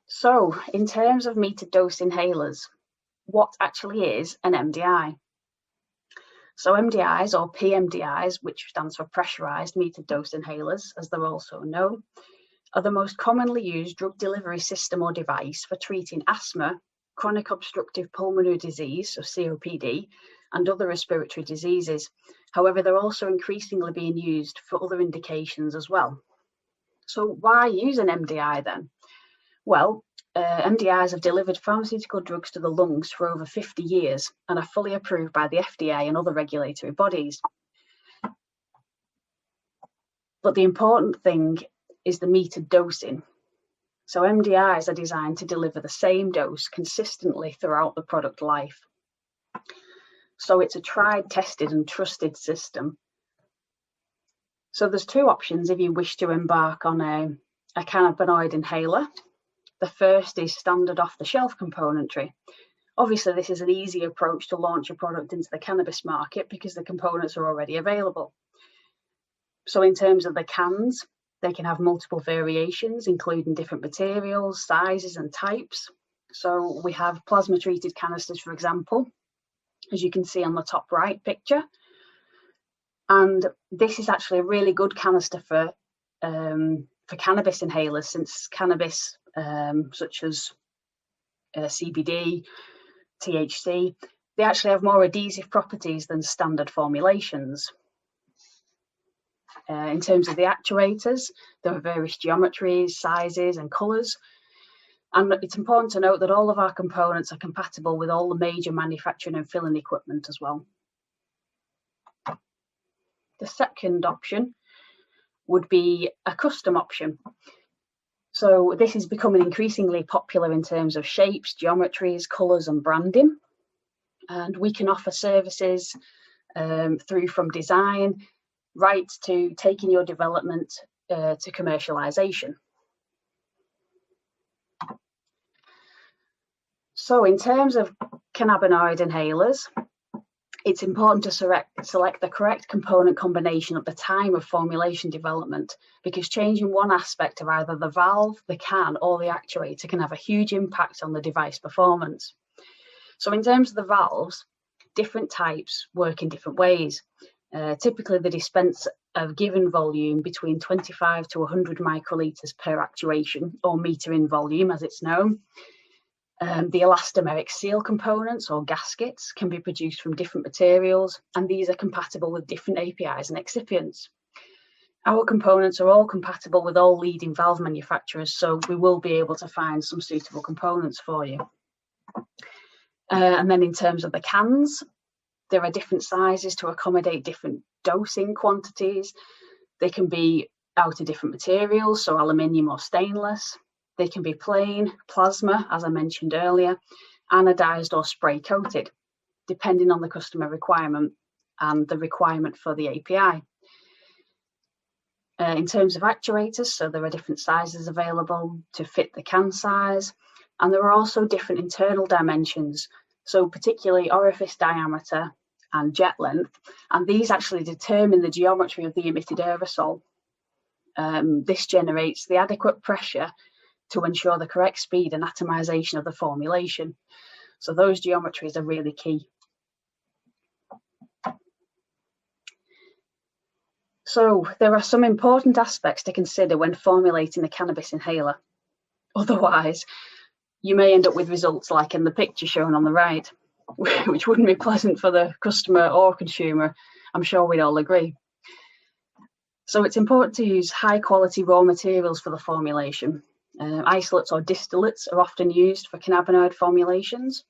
So, in terms of metered dose inhalers, what actually is an MDI? So MDIs, or PMDIs, which stands for pressurized metered dose inhalers, as they're also known, are the most commonly used drug delivery system or device for treating asthma, chronic obstructive pulmonary disease, so COPD, and other respiratory diseases. However, they're also increasingly being used for other indications as well. So why use an MDI then? Well, MDIs have delivered pharmaceutical drugs to the lungs for over 50 years and are fully approved by the FDA and other regulatory bodies. But the important thing is the metered dosing. So MDIs are designed to deliver the same dose consistently throughout the product life. So it's a tried, tested and trusted system. So there's two options if you wish to embark on a cannabinoid inhaler. The first is standard off-the-shelf componentry. Obviously, this is an easy approach to launch a product into the cannabis market because the components are already available. So in terms of the cans, they can have multiple variations, including different materials, sizes and types. So we have plasma-treated canisters, for example, as you can see on the top right picture. And this is actually a really good canister for cannabis inhalers, since cannabis, such as CBD, THC, they actually have more adhesive properties than standard formulations. In terms of the actuators, there are various geometries, sizes and colours. And it's important to note that all of our components are compatible with all the major manufacturing and filling equipment as well. The second option would be a custom option. So this is becoming increasingly popular in terms of shapes, geometries, colours and branding. And we can offer services through from design right to taking your development to commercialisation. So in terms of cannabinoid inhalers, it's important to select the correct component combination at the time of formulation development, because changing one aspect of either the valve, the can or the actuator can have a huge impact on the device performance. So in terms of the valves, different types work in different ways. Typically they dispense a given volume between 25 to 100 microlitres per actuation, or meter in volume as it's known. The elastomeric seal components or gaskets can be produced from different materials, and these are compatible with different APIs and excipients. Our components are all compatible with all leading valve manufacturers, so we will be able to find some suitable components for you. And then in terms of the cans, there are different sizes to accommodate different dosing quantities. They can be out of different materials, so aluminium or stainless. They can be plain, plasma, as I mentioned earlier, anodized or spray coated, depending on the customer requirement and the requirement for the API. In terms of actuators, so there are different sizes available to fit the can size, and there are also different internal dimensions, so particularly orifice diameter and jet length, and these actually determine the geometry of the emitted aerosol. This generates the adequate pressure to ensure the correct speed and atomization of the formulation. So those geometries are really key. So there are some important aspects to consider when formulating a cannabis inhaler. Otherwise, you may end up with results like in the picture shown on the right, which wouldn't be pleasant for the customer or consumer. I'm sure we'd all agree. So it's important to use high quality raw materials for the formulation. Isolates or distillates are often used for cannabinoid formulations.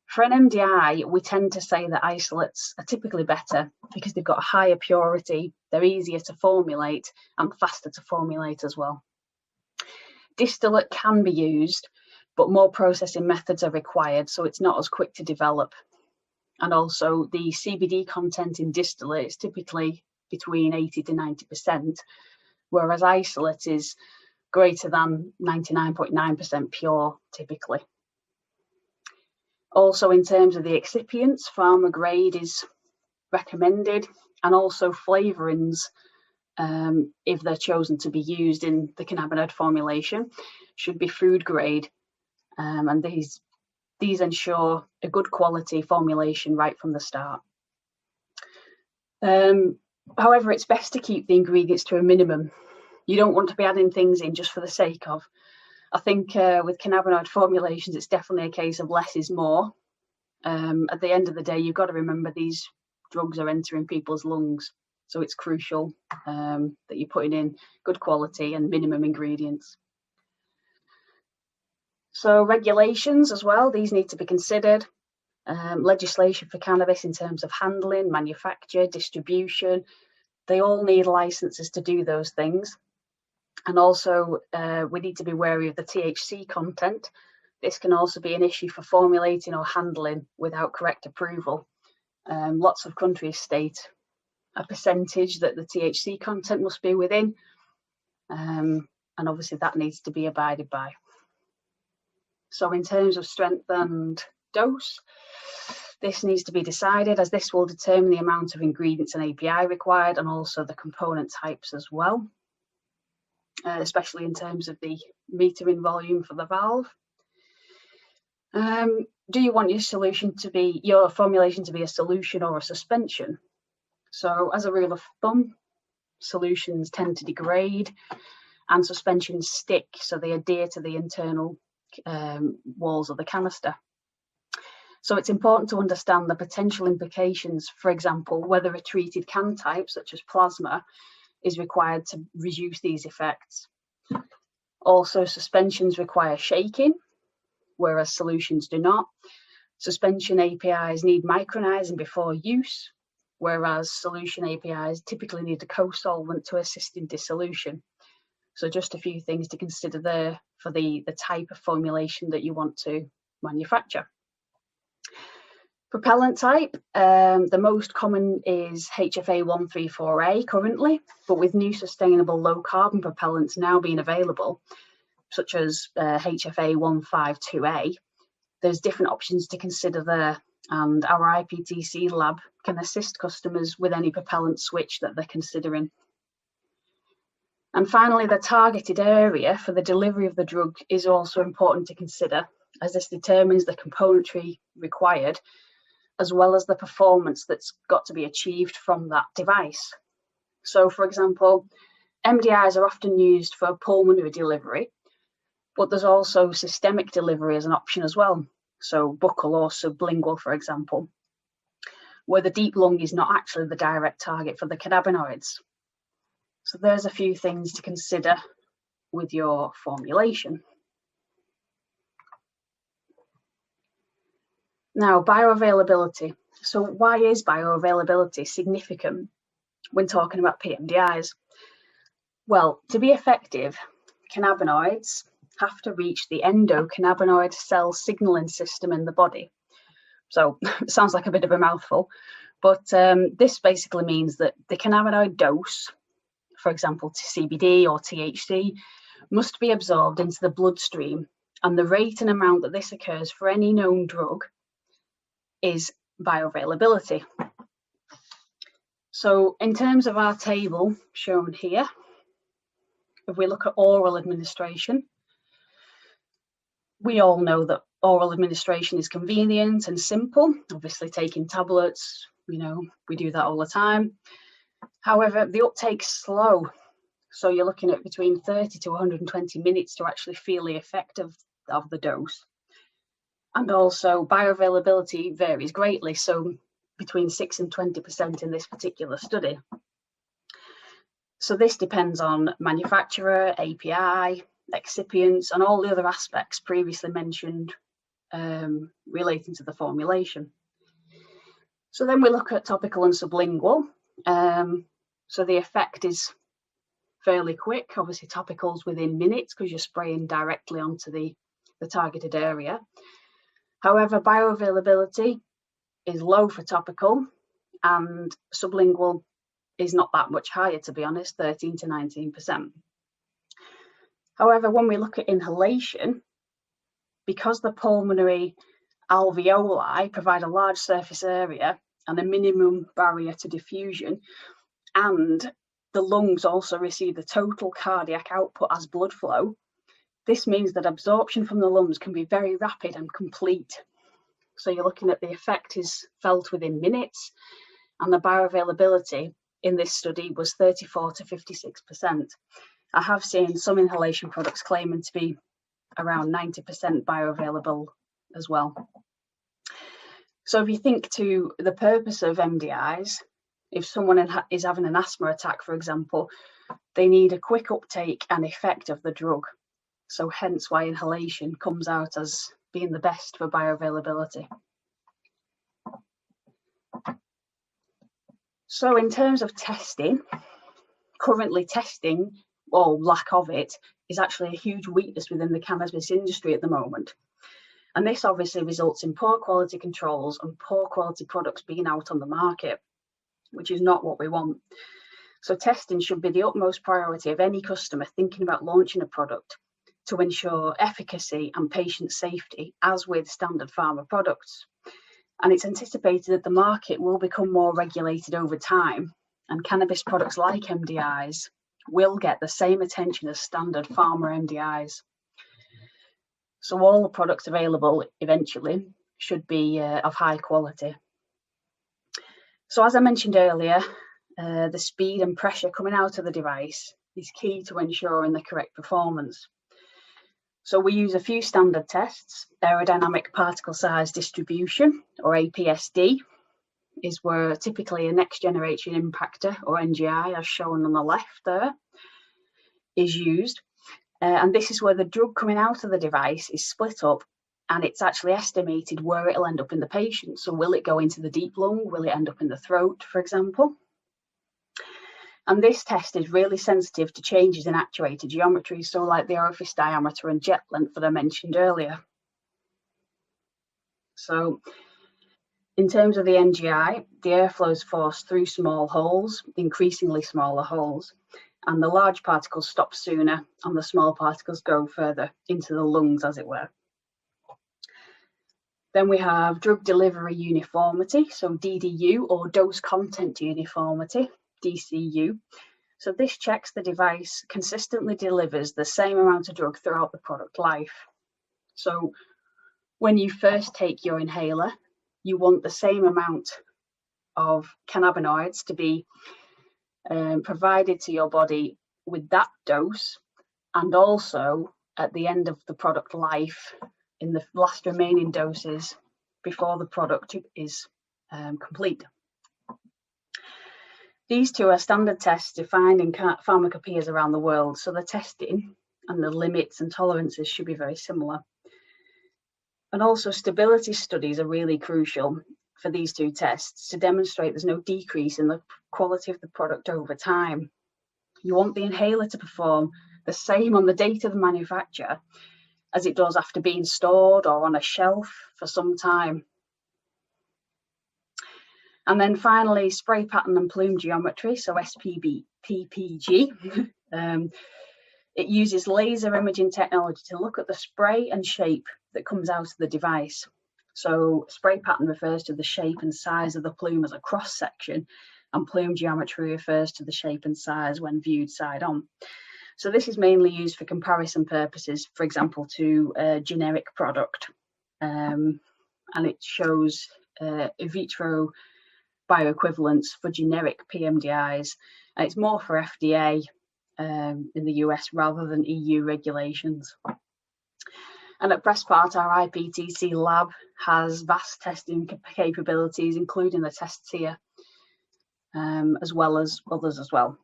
For an MDI, we tend to say that isolates are typically better because they've got a higher purity, they're easier to formulate and faster to formulate as well. Distillate can be used, but more processing methods are required, so it's not as quick to develop. And also the CBD content in distillate is typically between 80 to 90%, whereas isolate is greater than 99.9% pure typically. Also, in terms of the excipients, pharma grade is recommended, and also flavourings, if they're chosen to be used in the cannabinoid formulation, should be food grade, and these ensure a good quality formulation right from the start. However, it's best to keep the ingredients to a minimum. You don't want to be adding things in just for the sake of. I think with cannabinoid formulations, it's definitely a case of less is more. At the end of the day, you've got to remember these drugs are entering people's lungs, so it's crucial that you're putting in good quality and minimum ingredients. So regulations as well, these need to be considered. Legislation for cannabis in terms of handling, manufacture, distribution, they all need licenses to do those things. And also we need to be wary of the THC content. This can also be an issue for formulating or handling without correct approval. Lots of countries state a percentage that the THC content must be within, and obviously that needs to be abided by. So in terms of strength and dose, this needs to be decided, as this will determine the amount of ingredients and API required, and also the component types as well, especially in terms of the metering volume for the valve. Do you want your formulation to be a solution or a suspension? So as a rule of thumb, solutions tend to degrade and suspensions stick, so they adhere to the internal walls of the canister. So it's important to understand the potential implications, for example, whether a treated can type, such as plasma, is required to reduce these effects. Also, suspensions require shaking, whereas solutions do not. Suspension APIs need micronizing before use, whereas solution APIs typically need a co-solvent to assist in dissolution. So just a few things to consider there for the type of formulation that you want to manufacture. Propellant type, the most common is HFA-134A currently, but with new sustainable low carbon propellants now being available, such as HFA-152A, there's different options to consider there, and our IPTC lab can assist customers with any propellant switch that they're considering. And finally, the targeted area for the delivery of the drug is also important to consider, as this determines the componentry required, as well as the performance that's got to be achieved from that device. So, for example, MDIs are often used for pulmonary delivery, but there's also systemic delivery as an option as well. So buccal or sublingual, for example, where the deep lung is not actually the direct target for the cannabinoids. So there's a few things to consider with your formulation. Now, bioavailability. So why is bioavailability significant when talking about PMDIs? Well, to be effective, cannabinoids have to reach the endocannabinoid cell signaling system in the body. So it sounds like a bit of a mouthful, but this basically means that the cannabinoid dose, for example, CBD or THC, must be absorbed into the bloodstream, and the rate and amount that this occurs for any known drug is bioavailability. So in terms of our table shown here, if we look at oral administration, we all know that oral administration is convenient and simple. Obviously, taking tablets, we do that all the time. However, the uptake's slow. So you're looking at between 30 to 120 minutes to actually feel the effect of the dose. And also bioavailability varies greatly, so between 6 and 20% in this particular study. So this depends on manufacturer, API, excipients, and all the other aspects previously mentioned relating to the formulation. So then we look at topical and sublingual. So the effect is fairly quick. Obviously, topicals within minutes because you're spraying directly onto the targeted area. However, bioavailability is low for topical, and sublingual is not that much higher, to be honest, 13 to 19%. However, when we look at inhalation, because the pulmonary alveoli provide a large surface area and a minimum barrier to diffusion, and the lungs also receive the total cardiac output as blood flow, this means that absorption from the lungs can be very rapid and complete. So you're looking at the effect is felt within minutes, and the bioavailability in this study was 34 to 56%. I have seen some inhalation products claiming to be around 90% bioavailable as well. So if you think to the purpose of MDIs, if someone is having an asthma attack, for example, they need a quick uptake and effect of the drug. So hence why inhalation comes out as being the best for bioavailability. So in terms of testing, currently testing, or lack of it, is actually a huge weakness within the cannabis industry at the moment. And this obviously results in poor quality controls and poor quality products being out on the market, which is not what we want. So testing should be the utmost priority of any customer thinking about launching a product to ensure efficacy and patient safety, as with standard pharma products. And it's anticipated that the market will become more regulated over time, and cannabis products like MDIs will get the same attention as standard pharma MDIs. So all the products available eventually should be of high quality. So as I mentioned earlier, the speed and pressure coming out of the device is key to ensuring the correct performance. So we use a few standard tests. Aerodynamic particle size distribution, or APSD, is where typically a next generation impactor, or NGI, as shown on the left there, is used. And this is where the drug coming out of the device is split up, and it's actually estimated where it'll end up in the patient. So will it go into the deep lung? Will it end up in the throat, for example? And this test is really sensitive to changes in actuator geometry, so like the orifice diameter and jet length that I mentioned earlier. So in terms of the NGI, the airflow is forced through small holes, increasingly smaller holes, and the large particles stop sooner and the small particles go further into the lungs, as it were. Then we have drug delivery uniformity, so DDU, or dose content uniformity, DCU. So this checks the device consistently delivers the same amount of drug throughout the product life. So when you first take your inhaler, you want the same amount of cannabinoids to be provided to your body with that dose, and also at the end of the product life, in the last remaining doses before the product is complete. These two are standard tests defined in pharmacopoeias around the world, so the testing and the limits and tolerances should be very similar. And also stability studies are really crucial for these two tests to demonstrate there's no decrease in the quality of the product over time. You want the inhaler to perform the same on the date of the manufacture as it does after being stored or on a shelf for some time. And then finally, spray pattern and plume geometry, so PPG. It uses laser imaging technology to look at the spray and shape that comes out of the device. So spray pattern refers to the shape and size of the plume as a cross section, and plume geometry refers to the shape and size when viewed side on. So this is mainly used for comparison purposes, for example, to a generic product. And it shows in vitro bioequivalence for generic PMDIs. And it's more for FDA in the US rather than EU regulations. And at Presspart, our IPTC lab has vast testing capabilities, including the tests here, as well as others as well.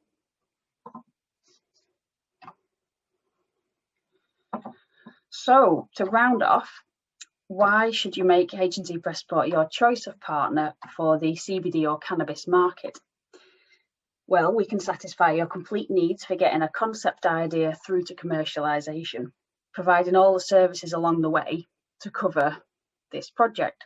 So to round off, why should you make H&T Presspart your choice of partner for the CBD or cannabis market? Well, we can satisfy your complete needs for getting a concept idea through to commercialization, providing all the services along the way to cover this project.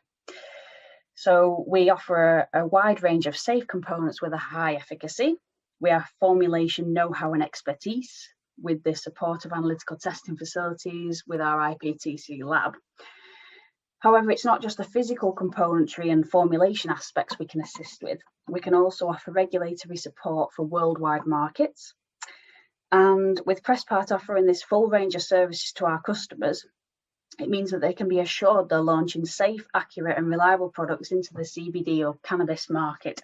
So we offer a wide range of safe components with a high efficacy. We have formulation know-how and expertise. with the support of analytical testing facilities with our IPTC lab. However, it's not just the physical componentry and formulation aspects we can assist with. We can also offer regulatory support for worldwide markets. And with Presspart offering this full range of services to our customers, it means that they can be assured they're launching safe, accurate and reliable products into the CBD or cannabis market.